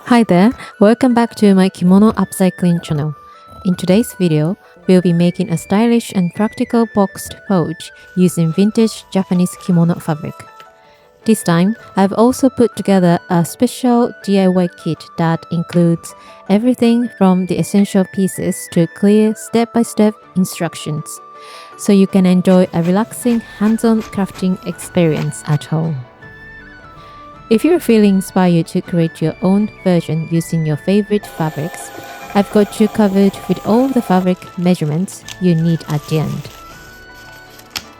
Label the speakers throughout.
Speaker 1: Hi there, welcome back to my kimono upcycling channel. In today's video, we'll be making a stylish and practical boxed pouch using vintage Japanese kimono fabric. This time, I've also put together a special DIY kit that includes everything from the essential pieces to clear step-by-step instructions, so you can enjoy a relaxing hands-on crafting experience at home. If you're feeling inspired to create your own version using your favorite fabrics, I've got you covered with all the fabric measurements you need at the end.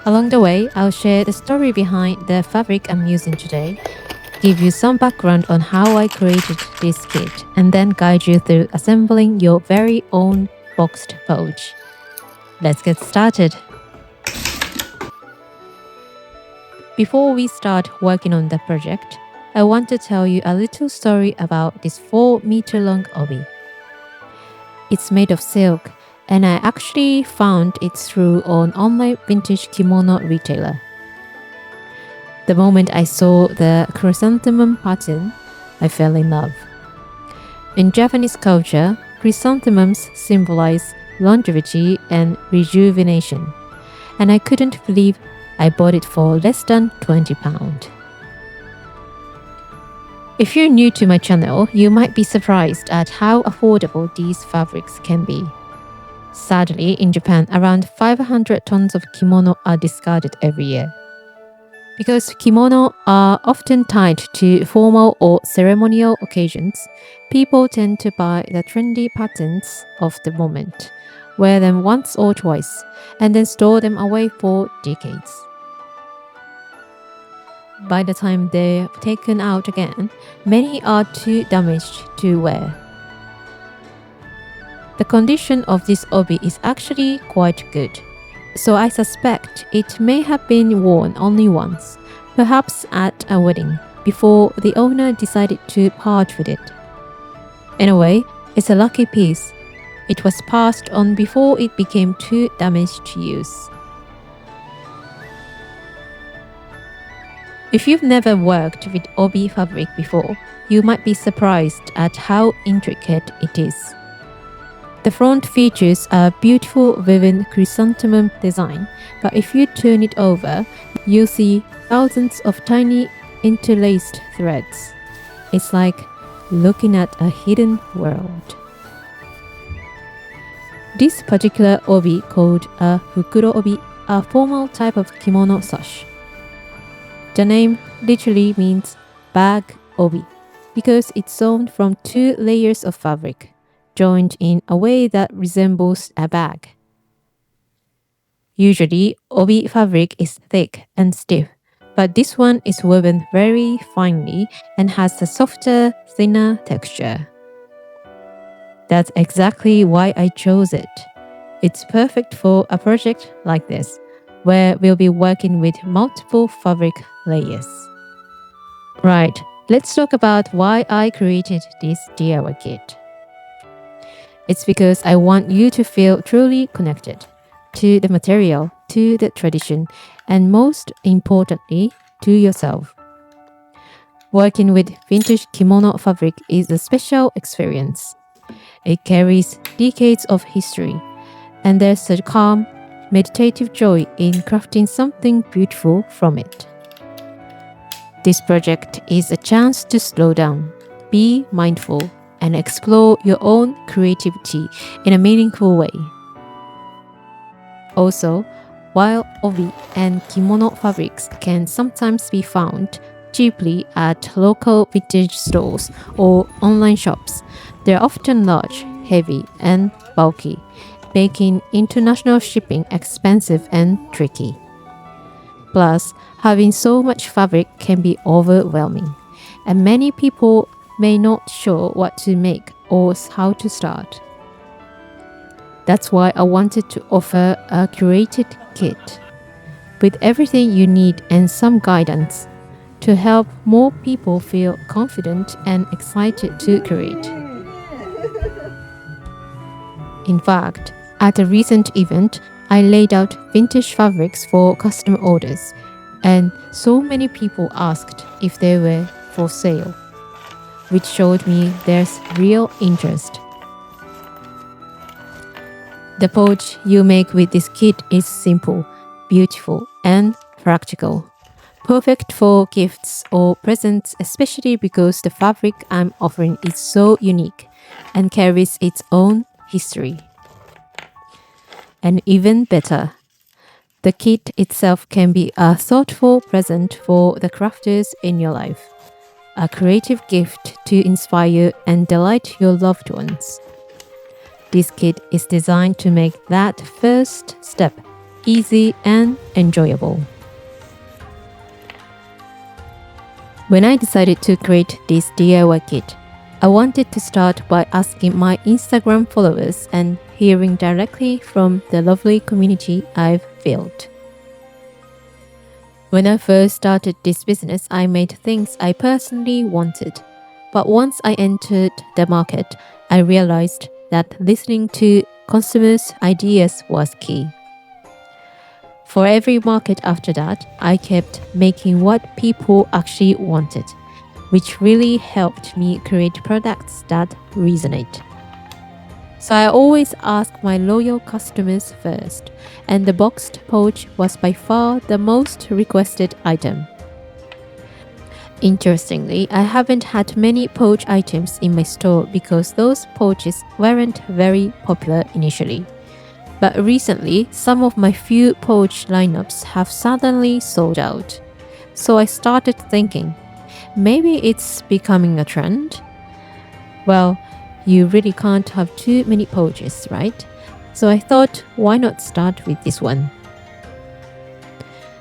Speaker 1: Along the way, I'll share the story behind the fabric I'm using today, give you some background on how I created this kit, and then guide you through assembling your very own boxed pouch. Let's get started! Before we start working on the project, I want to tell you a little story about this 4-meter-long obi. It's made of silk, and I actually found it through an online vintage kimono retailer. The moment I saw the chrysanthemum pattern, I fell in love. In Japanese culture, chrysanthemums symbolize longevity and rejuvenation, and I couldn't believe I bought it for less than £20. If you're new to my channel, you might be surprised at how affordable these fabrics can be. Sadly, in Japan, around 500 tons of kimono are discarded every year. Because kimono are often tied to formal or ceremonial occasions, people tend to buy the trendy patterns of the moment, wear them once or twice, and then store them away for decades. By the time they're taken out again, many are too damaged to wear. The condition of this obi is actually quite good, so I suspect it may have been worn only once, perhaps at a wedding, before the owner decided to part with it. In a way, it's a lucky piece. It was passed on before it became too damaged to use. If you've never worked with obi fabric before, you might be surprised at how intricate it is. The front features a beautiful woven chrysanthemum design, but if you turn it over, you'll see thousands of tiny interlaced threads. It's like looking at a hidden world. This particular obi, called a fukuro obi, a formal type of kimono sash. The name literally means bag obi because it's sewn from 2 layers of fabric, joined in a way that resembles a bag. Usually, obi fabric is thick and stiff, but this one is woven very finely and has a softer, thinner texture. That's exactly why I chose it. It's perfect for a project like this, where we'll be working with multiple fabric layers. Right, let's talk about why I created this DIY kit. It's because I want you to feel truly connected to the material, to the tradition, and most importantly, to yourself. Working with vintage kimono fabric is a special experience. It carries decades of history, and there's a calm, meditative joy in crafting something beautiful from it. This project is a chance to slow down, be mindful, and explore your own creativity in a meaningful way. Also, while obi and kimono fabrics can sometimes be found cheaply at local vintage stores or online shops, they're often large, heavy, and bulky, making international shipping expensive and tricky. Plus, having so much fabric can be overwhelming, and many people may not sure what to make or how to start. That's why I wanted to offer a curated kit with everything you need and some guidance to help more people feel confident and excited to create. In fact, at a recent event, I laid out vintage fabrics for customer orders, and so many people asked if they were for sale. which showed me there's real interest. The pouch you make with this kit is simple, beautiful, and practical. Perfect for gifts or presents, especially because the fabric I'm offering is so unique and carries its own history. And even better, the kit itself can be a thoughtful present for the crafters in your life, a creative gift to inspire and delight your loved ones. This kit is designed to make that first step easy and enjoyable. When I decided to create this DIY kit, I wanted to start by asking my Instagram followers and hearing directly from the lovely community I've built. When I first started this business, I made things I personally wanted. But once I entered the market, I realized that listening to consumers' ideas was key. For every market after that, I kept making what people actually wanted, which really helped me create products that resonate. So I always ask my loyal customers first, and the boxed pouch was by far the most requested item. Interestingly, I haven't had many pouch items in my store because those pouches weren't very popular initially. But recently, some of my few pouch lineups have suddenly sold out. So I started thinking, maybe it's becoming a trend? Well, you really can't have too many pouches, right? So I thought, why not start with this one?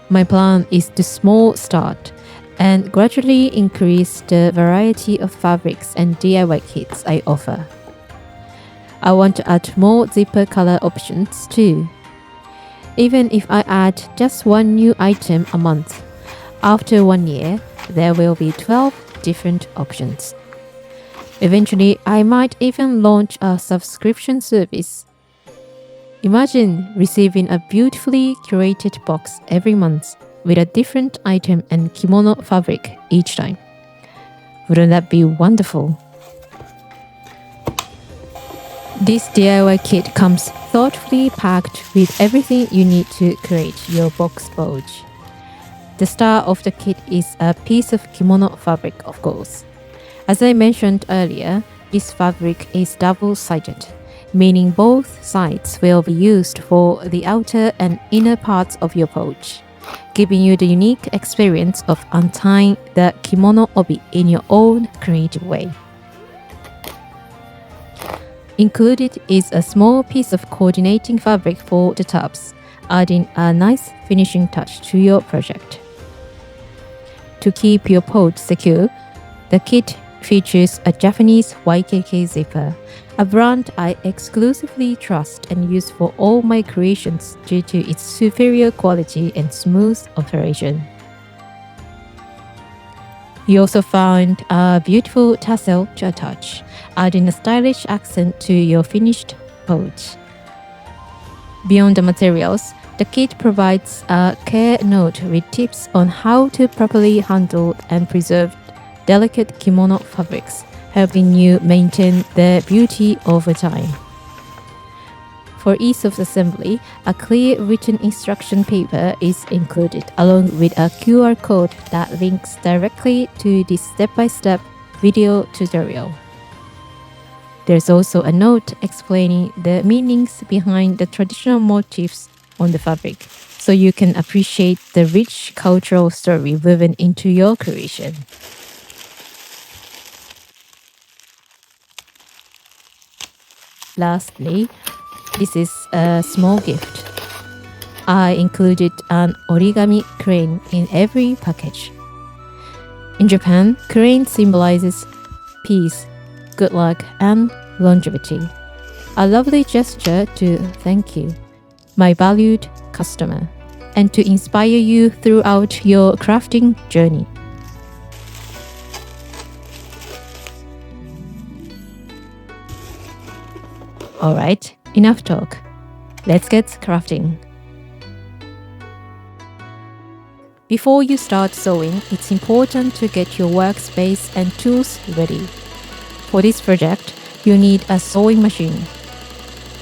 Speaker 1: My plan is to small start and gradually increase the variety of fabrics and DIY kits I offer. I want to add more zipper color options too. Even if I add just one new item a month, after 1 year, there will be 12 different options. Eventually, I might even launch a subscription service. Imagine receiving a beautifully curated box every month with a different item and kimono fabric each time. Wouldn't that be wonderful? This DIY kit comes thoughtfully packed with everything you need to create your box pouch. The star of the kit is a piece of kimono fabric, of course. As I mentioned earlier, this fabric is double-sided, meaning both sides will be used for the outer and inner parts of your pouch, giving you the unique experience of untying the kimono obi in your own creative way. Included is a small piece of coordinating fabric for the tabs, adding a nice finishing touch to your project. To keep your pouch secure, the kit features a Japanese YKK zipper, a brand I exclusively trust and use for all my creations due to its superior quality and smooth operation. You also find a beautiful tassel to attach, adding a stylish accent to your finished pouch. Beyond the materials, the kit provides a care note with tips on how to properly handle and preserve delicate kimono fabrics, helping you maintain their beauty over time. For ease of assembly, a clear written instruction paper is included, along with a QR code that links directly to the step-by-step video tutorial. There's also a note explaining the meanings behind the traditional motifs on the fabric, so you can appreciate the rich cultural story woven into your creation. Lastly, this is a small gift. I included an origami crane in every package. In Japan, crane symbolizes peace, good luck, and longevity. A lovely gesture to thank you, my valued customer, and to inspire you throughout your crafting journey. Alright, enough talk. Let's get crafting. Before you start sewing, it's important to get your workspace and tools ready. For this project, you need a sewing machine.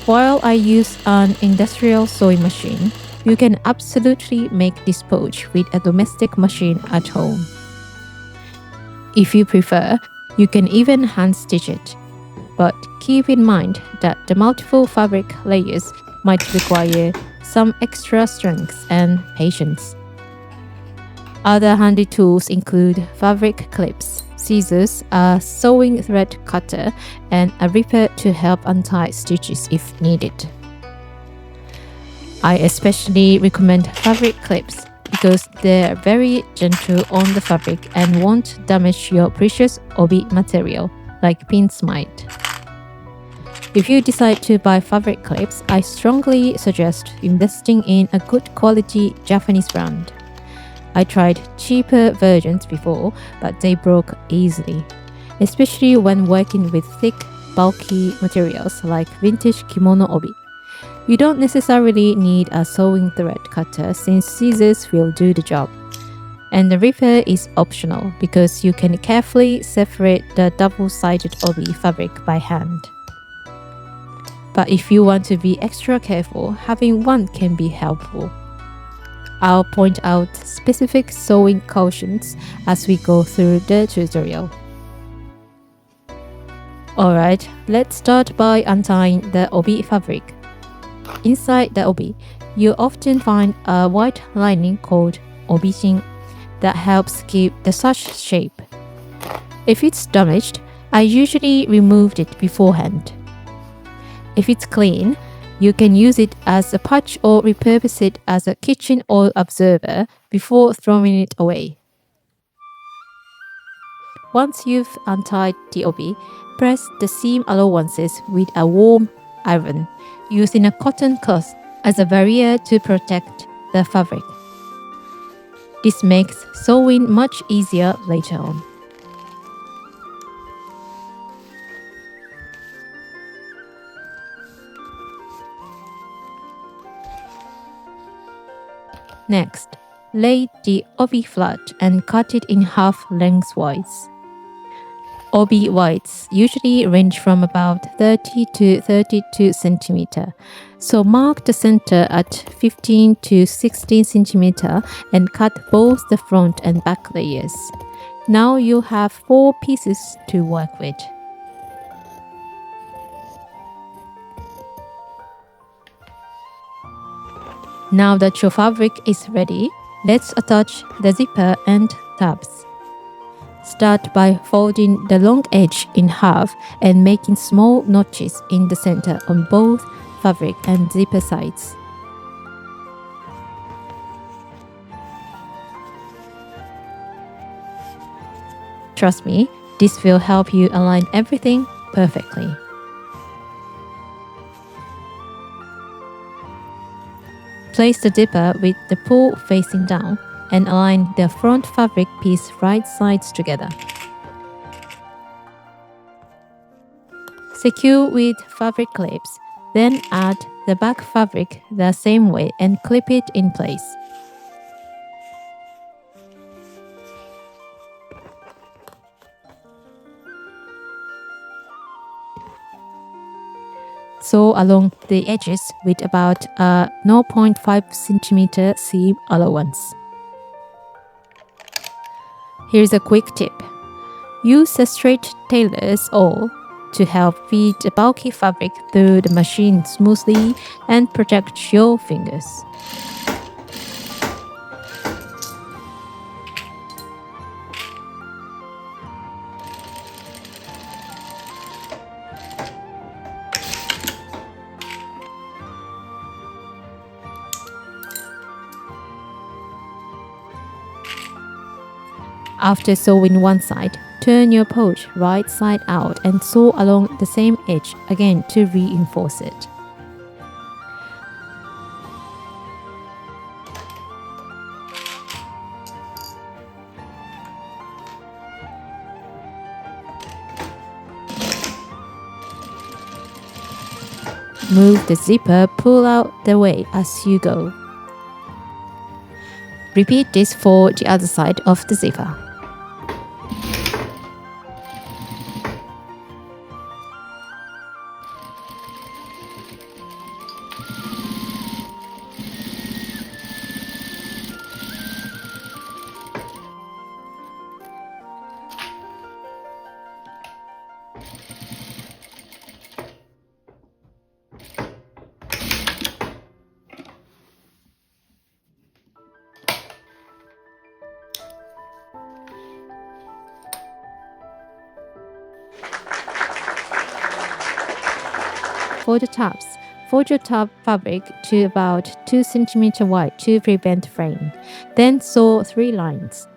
Speaker 1: While I use an industrial sewing machine, you can absolutely make this pouch with a domestic machine at home. If you prefer, you can even hand stitch it. But keep in mind that the multiple fabric layers might require some extra strength and patience. Other handy tools include fabric clips, scissors, a sewing thread cutter, and a ripper to help untie stitches if needed. I especially recommend fabric clips because they're very gentle on the fabric and won't damage your precious obi material like pins might. If you decide to buy fabric clips, I strongly suggest investing in a good quality Japanese brand. I tried cheaper versions before, but they broke easily, especially when working with thick, bulky materials like vintage kimono obi. You don't necessarily need a sewing thread cutter since scissors will do the job. And the ripper is optional because you can carefully separate the double-sided obi fabric by hand. But if you want to be extra careful, having one can be helpful. I'll point out specific sewing cautions as we go through the tutorial. Alright, let's start by untying the obi fabric. Inside the obi, you often find a white lining called obishin that helps keep the sash shape. If it's damaged, I usually removed it beforehand. If it's clean, you can use it as a patch or repurpose it as a kitchen oil absorber before throwing it away. Once you've untied the obi, press the seam allowances with a warm iron using a cotton cloth as a barrier to protect the fabric. This makes sewing much easier later on. Next, lay the obi flat and cut it in half lengthwise. Obi widths usually range from about 30 to 32 cm, so mark the center at 15 to 16 cm and cut both the front and back layers. Now you have 4 pieces to work with. Now that your fabric is ready, let's attach the zipper and tabs. Start by folding the long edge in half and making small notches in the center on both fabric and zipper sides. Trust me, this will help you align everything perfectly. Place the zipper with the pull facing down and align the front fabric piece right sides together. Secure with fabric clips, then add the back fabric the same way and clip it in place. Sew along the edges with about a 0.5 cm seam allowance. Here's a quick tip. Use a straight tailor's awl to help feed the bulky fabric through the machine smoothly and protect your fingers. After sewing one side, turn your pouch right side out and sew along the same edge again to reinforce it. Move the zipper pull out the way as you go. Repeat this for the other side of the zipper. For the tops, fold your top fabric to about 2 cm wide to prevent fraying. Then sew 3 lines.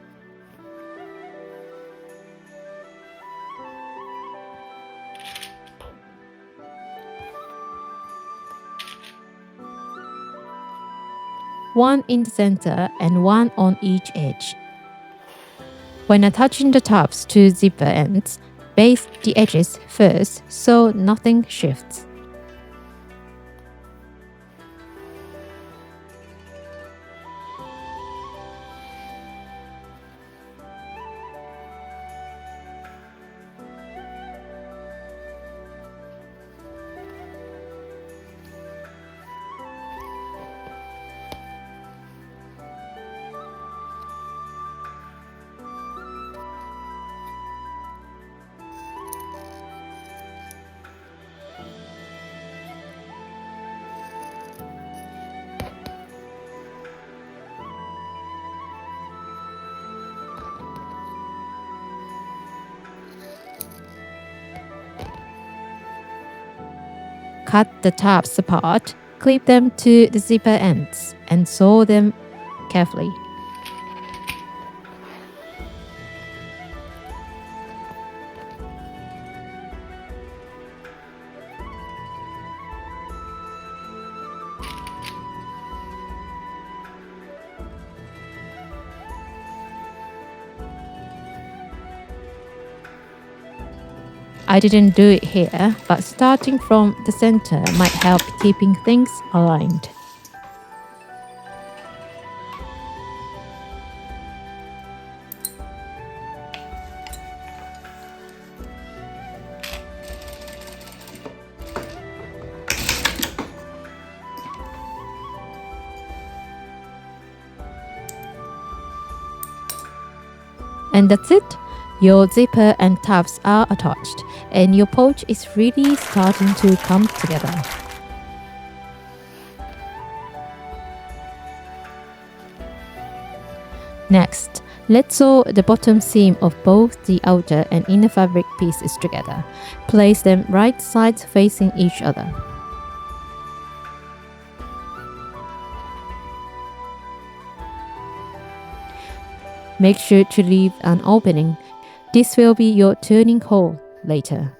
Speaker 1: One in the center and one on each edge. When attaching the tops to zipper ends, baste the edges first so nothing shifts. Cut the tops apart, clip them to the zipper ends, and sew them carefully. I didn't do it here, but starting from the center might help keeping things aligned. And that's it. Your zipper and tabs are attached, and your pouch is really starting to come together. Next, let's sew the bottom seam of both the outer and inner fabric pieces together. Place them right sides facing each other. Make sure to leave an opening. This will be your turning hole later.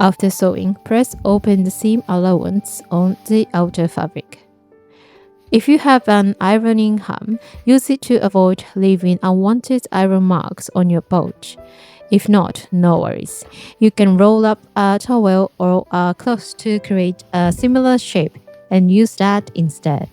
Speaker 1: After sewing, press open the seam allowance on the outer fabric. If you have an ironing ham, use it to avoid leaving unwanted iron marks on your pouch. If not, no worries. You can roll up a towel or a cloth to create a similar shape and use that instead.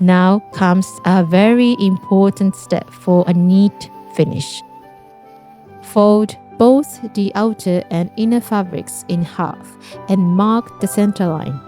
Speaker 1: Now comes a very important step for a neat finish. Fold both the outer and inner fabrics in half and mark the center line.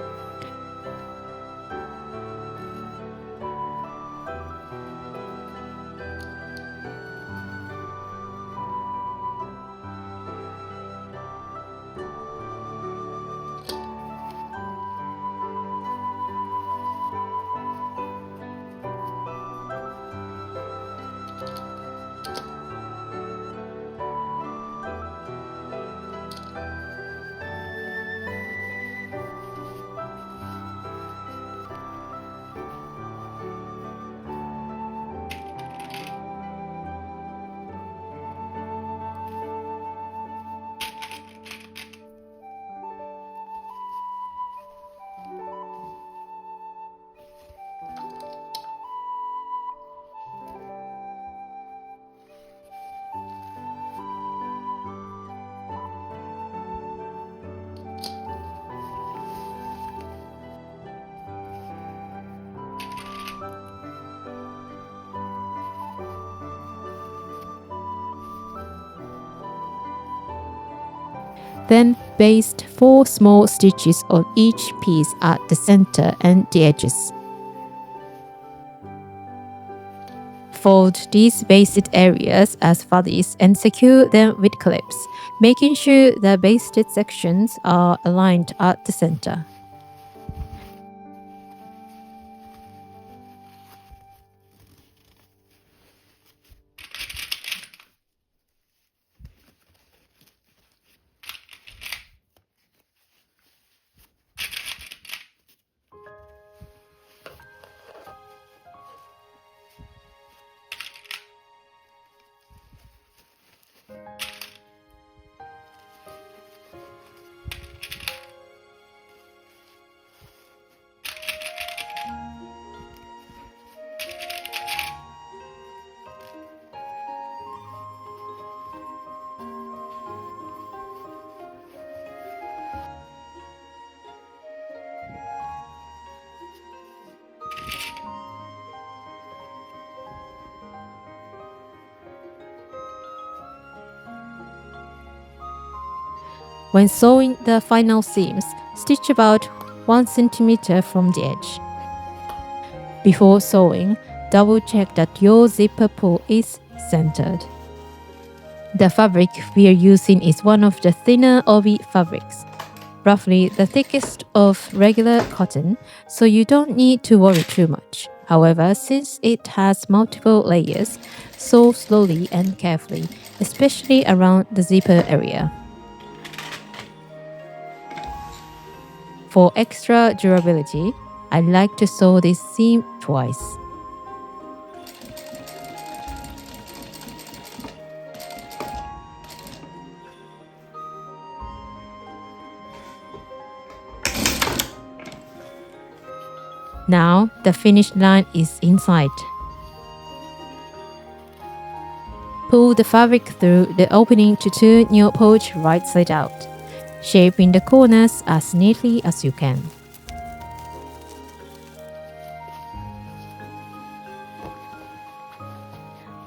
Speaker 1: Then baste 4 small stitches on each piece at the center and the edges. Fold these basted areas as fuzzies and secure them with clips, making sure the basted sections are aligned at the center. When sewing the final seams, stitch about 1 cm from the edge. Before sewing, double check that your zipper pull is centered. The fabric we are using is one of the thinner obi fabrics, roughly the thickest of regular cotton, so you don't need to worry too much. However, since it has multiple layers, sew slowly and carefully, especially around the zipper area. For extra durability, I like to sew this seam twice. Now the finished line is in sight. Pull the fabric through the opening to turn your pouch right side out, shaping the corners as neatly as you can.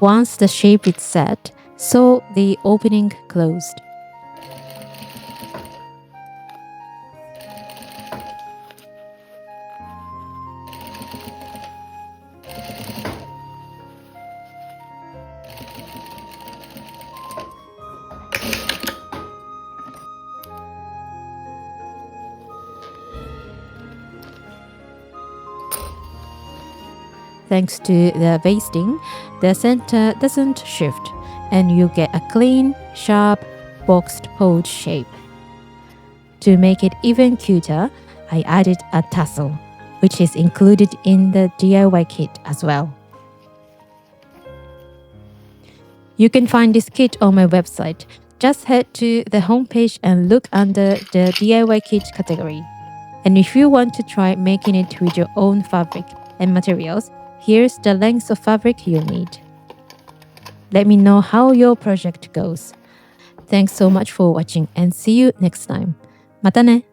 Speaker 1: Once the shape is set, sew the opening closed. Thanks to the basting, the center doesn't shift and you get a clean, sharp, boxed pouch shape. To make it even cuter, I added a tassel, which is included in the DIY kit as well. You can find this kit on my website. Just head to the homepage and look under the DIY kit category. And if you want to try making it with your own fabric and materials, here's the length of fabric you'll need. Let me know how your project goes. Thanks so much for watching and see you next time. またね!